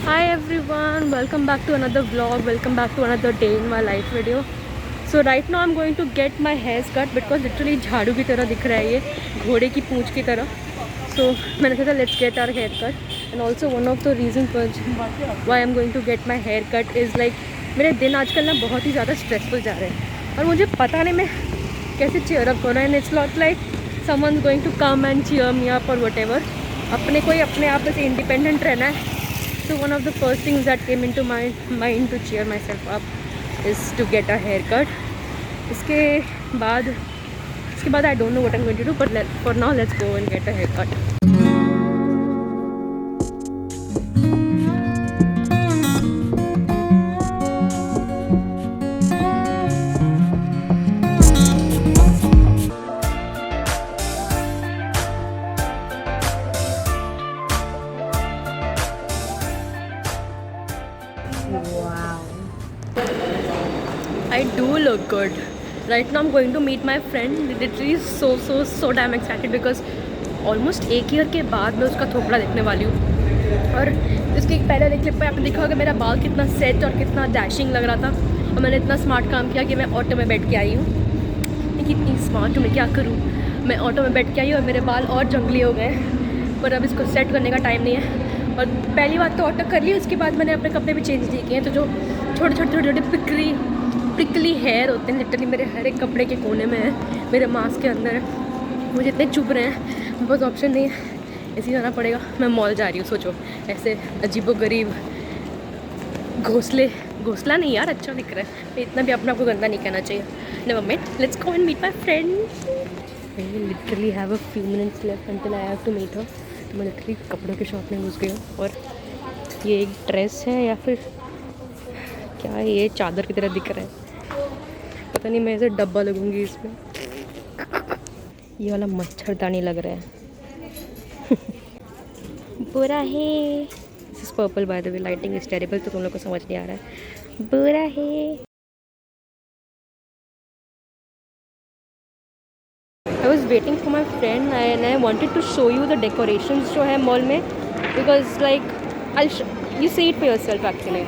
Hi everyone, welcome back to another vlog, welcome back to another day in my life video. So right now I'm going to get my hair cut because literally झाड़ू की तरह दिख रहा है ये, घोड़े की पूंछ की तरह. So मैंने सोचा let's get our hair cut. And also one of the reasons why I'm going to get my hair cut is like मेरे दिन आजकल ना बहुत ही ज़्यादा स्ट्रेसफुल जा रहे हैं और मुझे पता नहीं मैं कैसे cheer up करूँ. And it's not like someone's going to come and cheer me up or whatever. अपने को ही अपने आप से इंडिपेंडेंट रहना है. So one of the first things that came into my mind to cheer myself up is to get a haircut. इसके बाद I don't know what I'm going to do, but for now let's go and get a haircut. Wow. I do look good. Right now I'm going to meet my friend. Literally so damn excited because almost एक year के बाद मैं उसका थोपड़ा देखने वाली हूँ. और इसकी एक पहले क्लिप पे आपने देखा होगा मेरा बाल कितना सेट और कितना डैशिंग लग रहा था और मैंने इतना स्मार्ट काम किया कि मैं ऑटो में बैठ के आई हूँ. कितनी स्मार्ट हूँ मैं, क्या करूँ. मैं ऑटो में बैठ के आई और मेरे बाल और जंगली हो गए, पर अब इसको सेट करने का टाइम नहीं है. और पहली बात तो ऑटो कर ली, उसके बाद मैंने अपने कपड़े भी चेंज नहीं किए हैं. तो जो छोटे छोटे प्रिकली हेयर होते हैं लिटरली मेरे हर एक कपड़े के कोने में है, मेरे मास्क के अंदर है. मुझे इतने चुभ रहे हैं, बहुत ऑप्शन नहीं है, ऐसे ही जाना पड़ेगा. मैं मॉल जा रही हूँ. सोचो ऐसे अजीबोगरीब घोंसला नहीं यार, अच्छा दिख रहा है. मैं इतना भी अपने आप को गंदा नहीं कहना चाहिए. Never mind, let's go and meet my friend. I literally have a few minutes left until I have to meet her. तो मैं लिटरली कपड़ों के शॉप में घुस गई हूँ और ये एक ड्रेस है या फिर क्या है, ये चादर की तरह दिख रहा है. पता नहीं, मैं ऐसे डब्बा लगूंगी इसमें. ये वाला मच्छरदानी लग रहा है. बुरा है. This is purple bye the way, lighting is terrible तो तुम लोग को समझ नहीं आ रहा है. बुरा है. I was waiting for my friend and I wanted to show you the decorations जो है मॉल में, because like I you see it for yourself actually.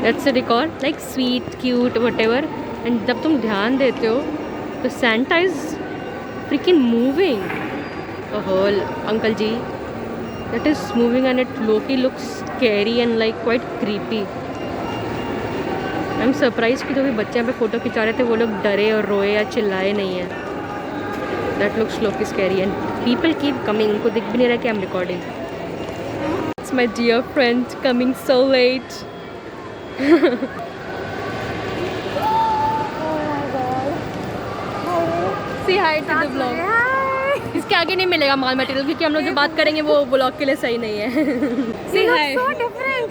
That's a decor like sweet cute whatever. And जब तुम ध्यान देते हो तो Santa is freaking moving. Whole uncle ji, that is moving and it low-key looks scary and like quite creepy. I'm surprised कि जो भी बच्चे यहाँ पे फ़ोटो खिंचा रहे थे वो लोग डरे और रोए या चिल्लाए नहीं हैं. That looks low-key scary and people keep coming. उनको दिख भी नहीं रहा कि I'm recording. It's my dear friend coming so late. Say hi to the vlog. इसके आगे नहीं मिलेगा माल मटेरियल क्योंकि हम लोग जो बात करेंगे वो ब्लॉग के लिए सही नहीं है. Say hi. So different.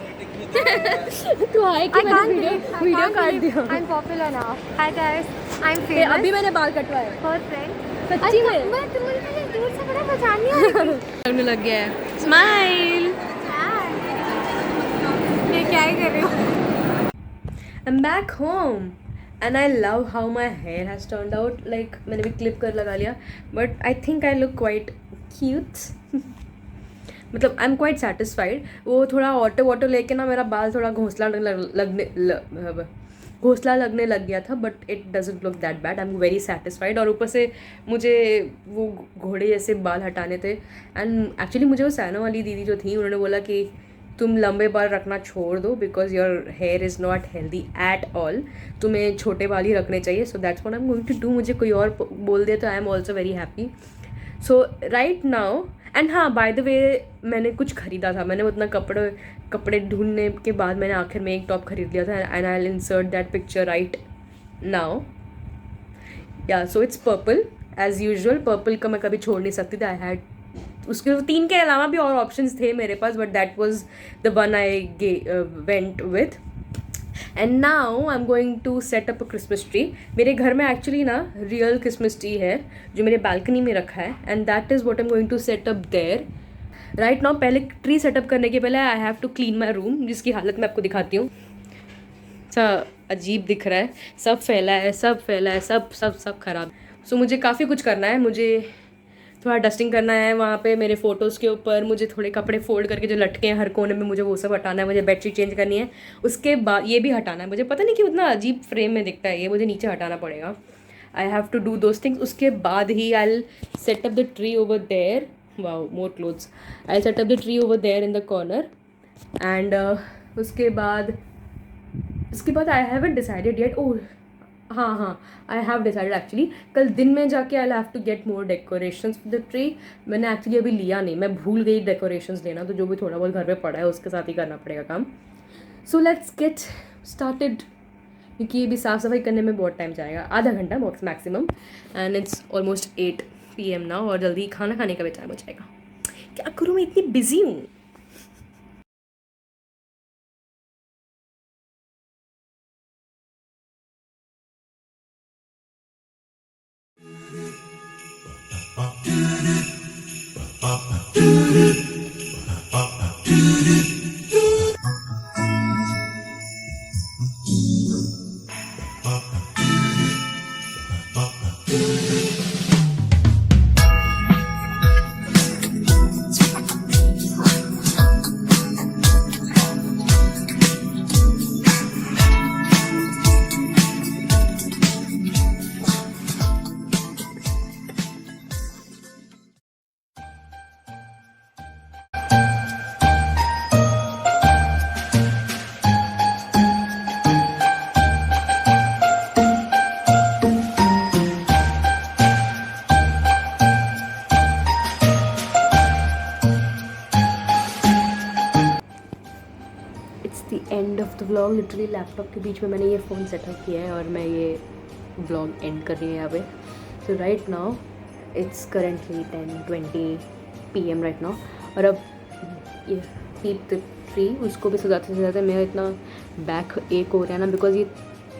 तू हाय कि मैंने वीडियो काट दिया. I'm popular now. Hi guys, I'm famous. अभी मैंने बाल कटवाए. Her friend. सच्ची में. मैं तुम्हें दूर से बड़ा पहचान नहीं आ रही. लगने लग गया है. स्माइल. ये क्या ही कर रही हो? I'm back home. And I love how my hair has turned out. Like मैंने भी क्लिप कर लगा लिया, but I think I look quite cute. मतलब I'm quite satisfied. वो थोड़ा ऑटो लेके ना मेरा बाल थोड़ा घोंसला लगने लग गया था, but it doesn't look that bad. I'm very satisfied. और ऊपर से मुझे वो घोड़े जैसे बाल हटाने थे. And actually मुझे वो सैनो वाली दीदी जो थी उन्होंने बोला कि तुम लंबे बाल रखना छोड़ दो because your hair is not healthy at all. तुम्हें छोटे बाल ही रखने चाहिए. So that's what I am going to do. मुझे कोई और बोल दे तो I am also very happy. So right now and हाँ, बाय द वे मैंने कुछ ख़रीदा था. मैंने उतना कपड़े ढूंढने के बाद मैंने आखिर में एक टॉप खरीद लिया था and I will insert that picture right now. Yeah so it's purple as usual. Purple का मैं कभी छोड़ नहीं सकती थी. आई हैड उसके 3 के अलावा भी और ऑप्शंस थे मेरे पास, but that was the one I went with. And now I am going to set up a Christmas tree. मेरे घर में एक्चुअली ना रियल क्रिसमस ट्री है जो मेरे बालकनी में रखा है and that is what I am going to set up there right now. पहले ट्री सेटअप करने के पहले I have to clean my room, जिसकी हालत मैं आपको दिखाती हूँ. सब अजीब दिख रहा है, सब फैला है, सब ख़राब. सो मुझे काफ़ी कुछ करना है. मुझे थोड़ा डस्टिंग करना है वहाँ पे मेरे फ़ोटोज़ के ऊपर, मुझे थोड़े कपड़े फोल्ड करके जो लटके हैं हर कोने में मुझे वो सब हटाना है, मुझे बेडशीट चेंज करनी है, उसके बाद ये भी हटाना है। मुझे पता नहीं कि उतना अजीब फ्रेम में दिखता है, ये मुझे नीचे हटाना पड़ेगा। I have to do those things. उसके बाद ही I will set up the tree over there. Wow, more clothes. I will set up the tree over there in the corner and उसके बाद I haven't decided yet. Oh हाँ, I have decided actually. कल दिन में जाके I have to get more decorations for the tree. मैंने actually अभी लिया नहीं, मैं भूल गई डेकोरेशंस लेना, तो जो भी थोड़ा बहुत घर पे पड़ा है उसके साथ ही करना पड़ेगा काम। सो लेट्स गेट स्टार्टेड, क्योंकि ये भी साफ़ सफाई करने में बहुत टाइम जाएगा, आधा घंटा maximum. And it's almost 8 PM now, और जल्दी खाना खाने का भी टाइम हो जाएगा। क्या करूँ, मैं इतनी बिजी हूँ। It's the end of the vlog. Literally laptop के बीच में मैंने ये फ़ोन सेटअप किया है और मैं ये व्लॉग एंड कर रही हूँ यहाँ पे। So right now it's currently 10:20 PM right now. और अब ये कीप द ट्री, उसको भी सजाते मेरा इतना बैक एक हो रहा है ना, बिकॉज ये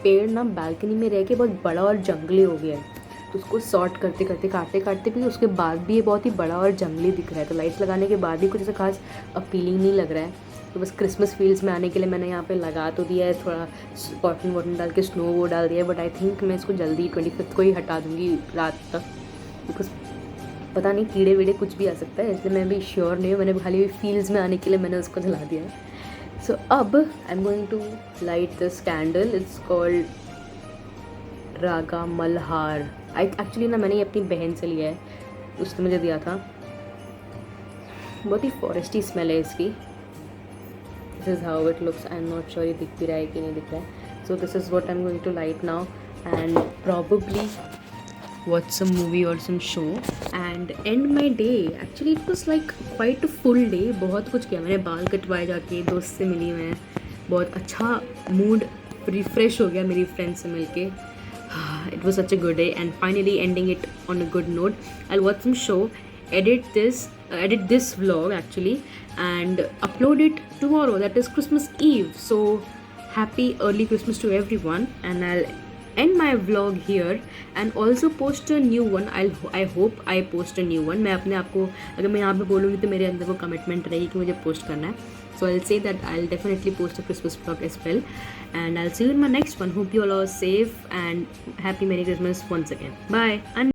पेड़ ना बालकनी में रह के बहुत बड़ा और जंगली हो गया है। तो उसको सॉर्ट करते काटते भी उसके बाद भी ये बहुत ही बड़ा और जंगली दिख रहा है। तो लाइट्स लगाने के बाद भी कुछ ऐसा खास अपीलिंग नहीं लग रहा है। तो बस क्रिसमस फील्ड्स में आने के लिए मैंने यहाँ पे लगा तो दिया है, थोड़ा कॉटन वॉटन डाल के स्नो वो डाल दिया है। बट आई थिंक मैं इसको जल्दी 25 को ही हटा दूँगी रात तक, बिकॉज पता नहीं कीड़े वीड़े कुछ भी आ सकता है, इसलिए मैं भी श्योर नहीं हूँ। मैंने खाली फील्ड्स में आने के लिए मैंने उसको जला दिया है। सो अब I am going to light this candle. It's called Raga Malhar. Actually ना मैंने ये अपनी बहन से लिया है, उसने मुझे दिया था। बहुत ही फॉरेस्टी स्मेल है इसकी। This is how it looks. I am not sure ये दिख भी रहा है कि नहीं दिख रहा है। So this is what I am going to light now and probably watch some movie or some show and end my day. Actually it was like quite a full day. बहुत कुछ किया मैंने, बाल कटवाए जाके, दोस्त से मिली मैं, बहुत अच्छा मूड रिफ्रेश हो गया मेरी फ्रेंड से मिलके। It was such a good day and finally ending it on a good note. I'll watch some show, edit this vlog actually and upload it tomorrow, that is Christmas Eve. So happy early Christmas to everyone and I'll end my vlog here and also post a new one. I hope I post a new one. मैं अपने आप को अगर मैं यहाँ पे बोलूँगी तो मेरे अंदर वो कमिटमेंट रहेगी कि मुझे पोस्ट करना है. So I'll say that I'll definitely post a Christmas vlog as well. And I'll see you in my next one. Hope you all are safe and happy Merry Christmas once again. Bye. And